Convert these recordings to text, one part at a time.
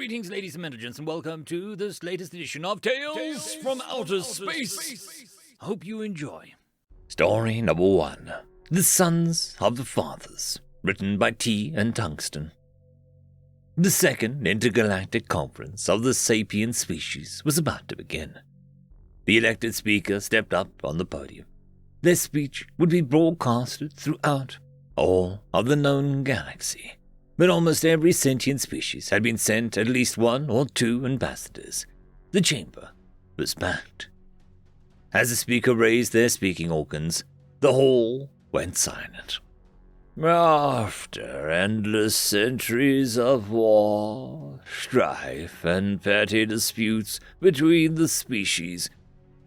Greetings, ladies and gentlemen, and welcome to this latest edition of Tales from Outer Space. Hope you enjoy. Story number 1. The Sons of the Fathers, written by T and Tungsten. The second intergalactic conference of the sapient species was about to begin. The elected speaker stepped up on the podium. Their speech would be broadcasted throughout all of the known galaxy. But almost every sentient species had been sent at least 1 or 2 ambassadors. The chamber was packed. As the speaker raised their speaking organs, the hall went silent. After endless centuries of war, strife, and petty disputes between the species,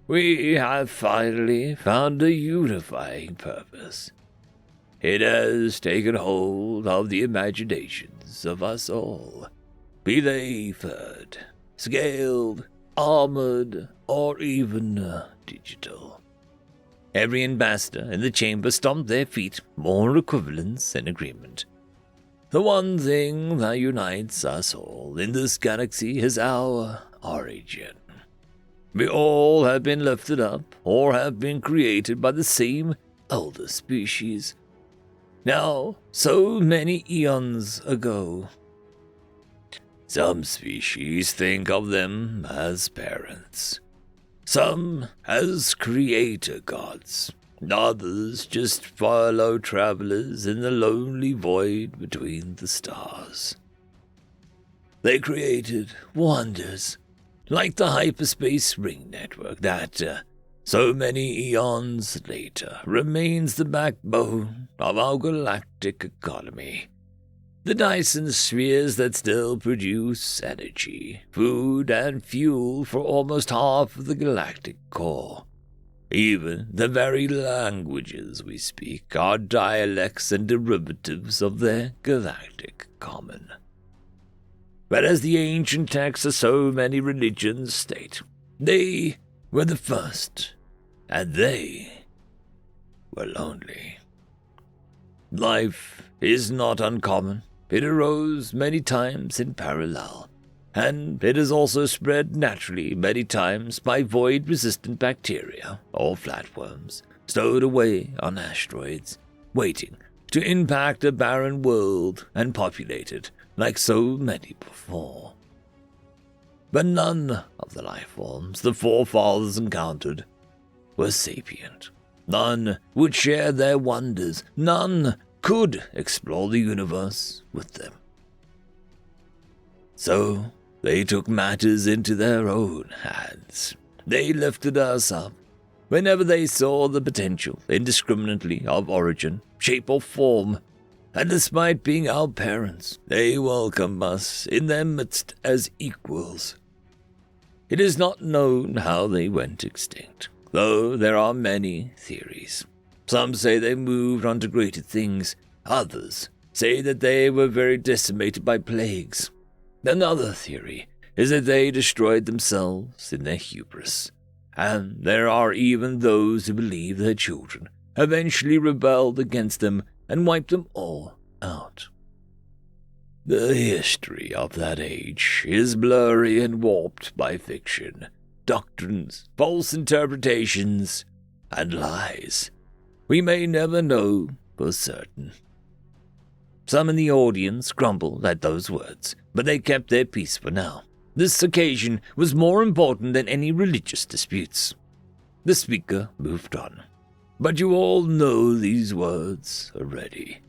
we have finally found a unifying purpose. It has taken hold of the imaginations of us all, be they furred, scaled, armored, or even digital. Every ambassador in the chamber stomped their feet, more equivalence in agreement. The one thing that unites us all in this galaxy is our origin. We all have been lifted up, or have been created by the same elder species. Now, so many eons ago. Some species think of them as parents. Some as creator gods. Others just fellow travelers in the lonely void between the stars. They created wonders, like the hyperspace ring network that, so many eons later, remains the backbone of our galactic economy. The Dyson spheres that still produce energy, food, and fuel for almost half of the galactic core. Even the very languages we speak are dialects and derivatives of their galactic common. But as the ancient texts of so many religions state, they were the first, and they were lonely. Life is not uncommon. It arose many times in parallel, and it is also spread naturally many times by void-resistant bacteria or flatworms stowed away on asteroids, waiting to impact a barren world and populate it like so many before. But none of the life forms the forefathers encountered were sapient. None would share their wonders. None could explore the universe with them. So they took matters into their own hands. They lifted us up whenever they saw the potential indiscriminately of origin, shape, or form. And despite being our parents, they welcome us in their midst as equals. It is not known how they went extinct, though there are many theories. Some say they moved on to greater things. Others say that they were very decimated by plagues. Another theory is that they destroyed themselves in their hubris. And there are even those who believe their children eventually rebelled against them and wiped them all out. The history of that age is blurry and warped by fiction, doctrines, false interpretations, and lies. We may never know for certain. Some in the audience grumbled at those words, but they kept their peace for now. This occasion was more important than any religious disputes. The speaker moved on. But you all know these words already.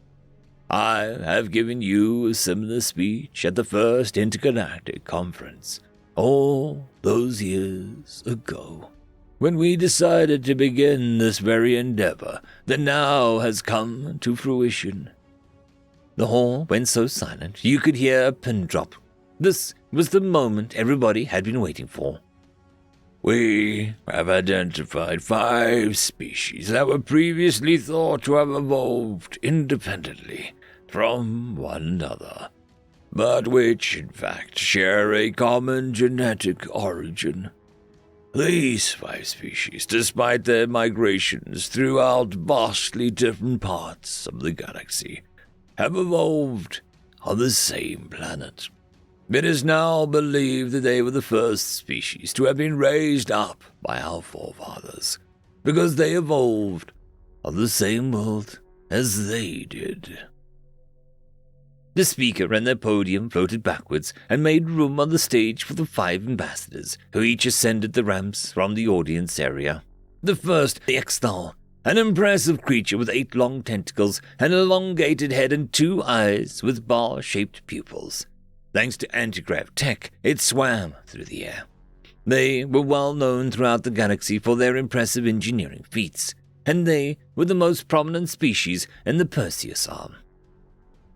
I have given you a similar speech at the first intergalactic conference, all those years ago, when we decided to begin this very endeavor that now has come to fruition. The hall went so silent you could hear a pin drop. This was the moment everybody had been waiting for. We have identified 5 species that were previously thought to have evolved independently from one another, but which in fact share a common genetic origin. These 5 species, despite their migrations throughout vastly different parts of the galaxy, have evolved on the same planet. It is now believed that they were the first species to have been raised up by our forefathers, because they evolved on the same world as they did. The speaker and their podium floated backwards and made room on the stage for the 5 ambassadors, who each ascended the ramps from the audience area. The first, the Exthal, an impressive creature with 8 long tentacles, an elongated head and 2 eyes with bar-shaped pupils. Thanks to anti-grav tech, it swam through the air. They were well known throughout the galaxy for their impressive engineering feats, and they were the most prominent species in the Perseus arm.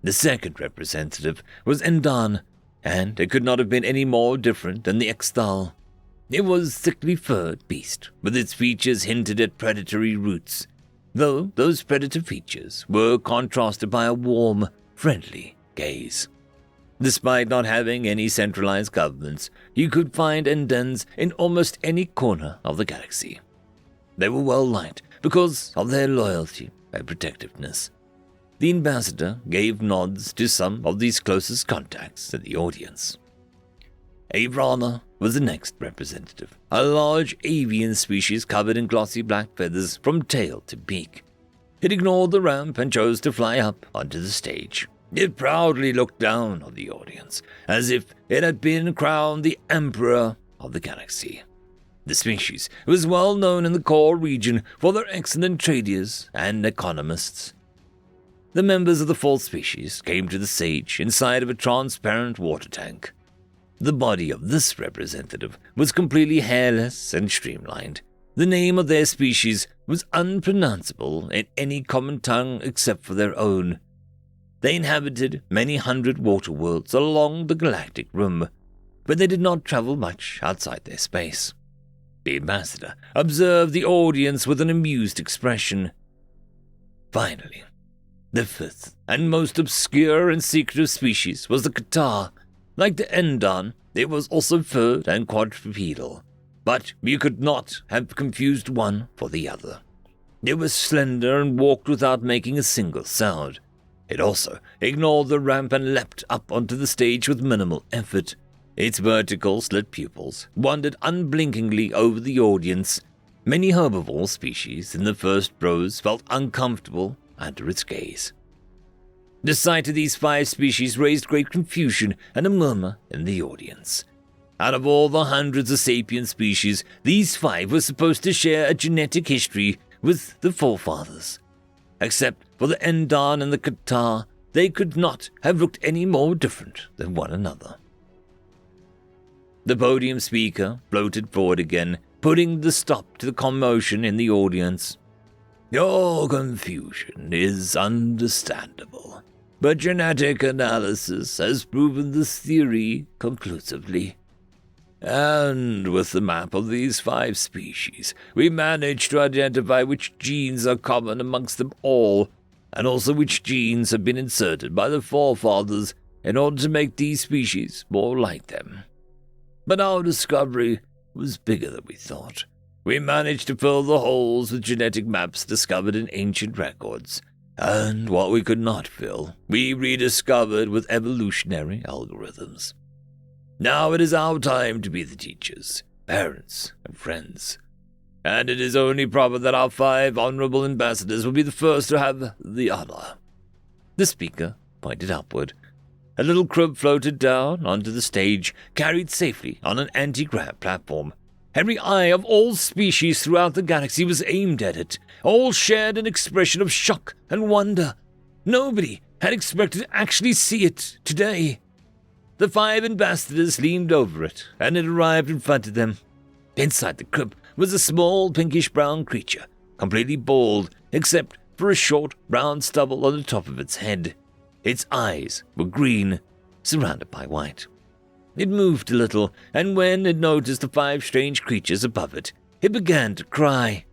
The second representative was Endan, and it could not have been any more different than the Exthal. It was a thickly furred beast, with its features hinted at predatory roots, though those predator features were contrasted by a warm, friendly gaze. Despite not having any centralized governments, you could find Endans in almost any corner of the galaxy. They were well liked because of their loyalty and protectiveness. The ambassador gave nods to some of these closest contacts in the audience. Avrana was the next representative, a large avian species covered in glossy black feathers from tail to beak. It ignored the ramp and chose to fly up onto the stage. It proudly looked down on the audience, as if it had been crowned the Emperor of the galaxy. The species was well known in the core region for their excellent traders and economists. The members of the fourth species came to the stage inside of a transparent water tank. The body of this representative was completely hairless and streamlined. The name of their species was unpronounceable in any common tongue except for their own. They inhabited many hundred water worlds along the galactic rim, but they did not travel much outside their space. The ambassador observed the audience with an amused expression. Finally, the fifth and most obscure and secretive species was the Qatar. Like the Endan, it was also furred and quadrupedal, but you could not have confused one for the other. It was slender and walked without making a single sound. It also ignored the ramp and leapt up onto the stage with minimal effort. Its vertical slit pupils wandered unblinkingly over the audience. Many herbivore species in the first rows felt uncomfortable under its gaze. The sight of these 5 species raised great confusion and a murmur in the audience. Out of all the hundreds of sapient species, these 5 were supposed to share a genetic history with the forefathers. Except for the Endan and the Qatar, they could not have looked any more different than one another. The podium speaker floated forward again, putting the stop to the commotion in the audience. Your confusion is understandable, but genetic analysis has proven this theory conclusively. And with the map of these 5 species, we managed to identify which genes are common amongst them all, and also which genes have been inserted by the forefathers in order to make these species more like them. But our discovery was bigger than we thought. We managed to fill the holes with genetic maps discovered in ancient records, and what we could not fill, we rediscovered with evolutionary algorithms. Now it is our time to be the teachers, parents, and friends. And it is only proper that our 5 honorable ambassadors will be the first to have the honor. The speaker pointed upward. A little crib floated down onto the stage, carried safely on an anti-grav platform. Every eye of all species throughout the galaxy was aimed at it. All shared an expression of shock and wonder. Nobody had expected to actually see it today. The 5 ambassadors leaned over it, and it arrived in front of them. Inside the crib was a small pinkish-brown creature, completely bald, except for a short brown stubble on the top of its head. Its eyes were green, surrounded by white. It moved a little, and when it noticed the 5 strange creatures above it, it began to cry.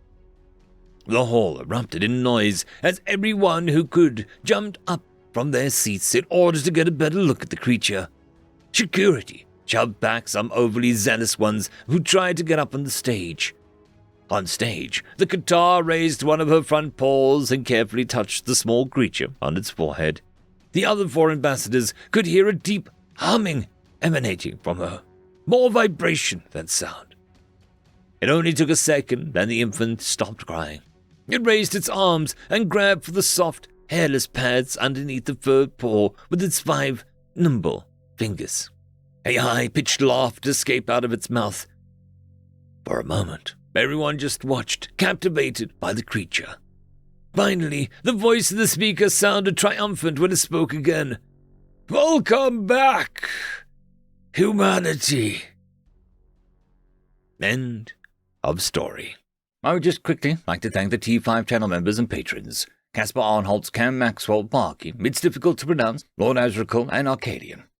The hall erupted in noise as everyone who could jumped up from their seats in order to get a better look at the creature. Security shoved back some overly zealous ones who tried to get up on the stage. On stage, the Qatar raised one of her front paws and carefully touched the small creature on its forehead. The other 4 ambassadors could hear a deep humming emanating from her. More vibration than sound. It only took a second, then the infant stopped crying. It raised its arms and grabbed for the soft, hairless pads underneath the third paw with its 5 nimble fingers. A high-pitched laugh escaped out of its mouth. For a moment, everyone just watched, captivated by the creature. Finally, the voice of the speaker sounded triumphant when it spoke again. "Welcome back, humanity." End of story. I would just quickly like to thank the T5 channel members and patrons. Caspar Arnholtz, Cam Maxwell, Barkey, It's Difficult to Pronounce, Lord Azrakal, and Arcadian.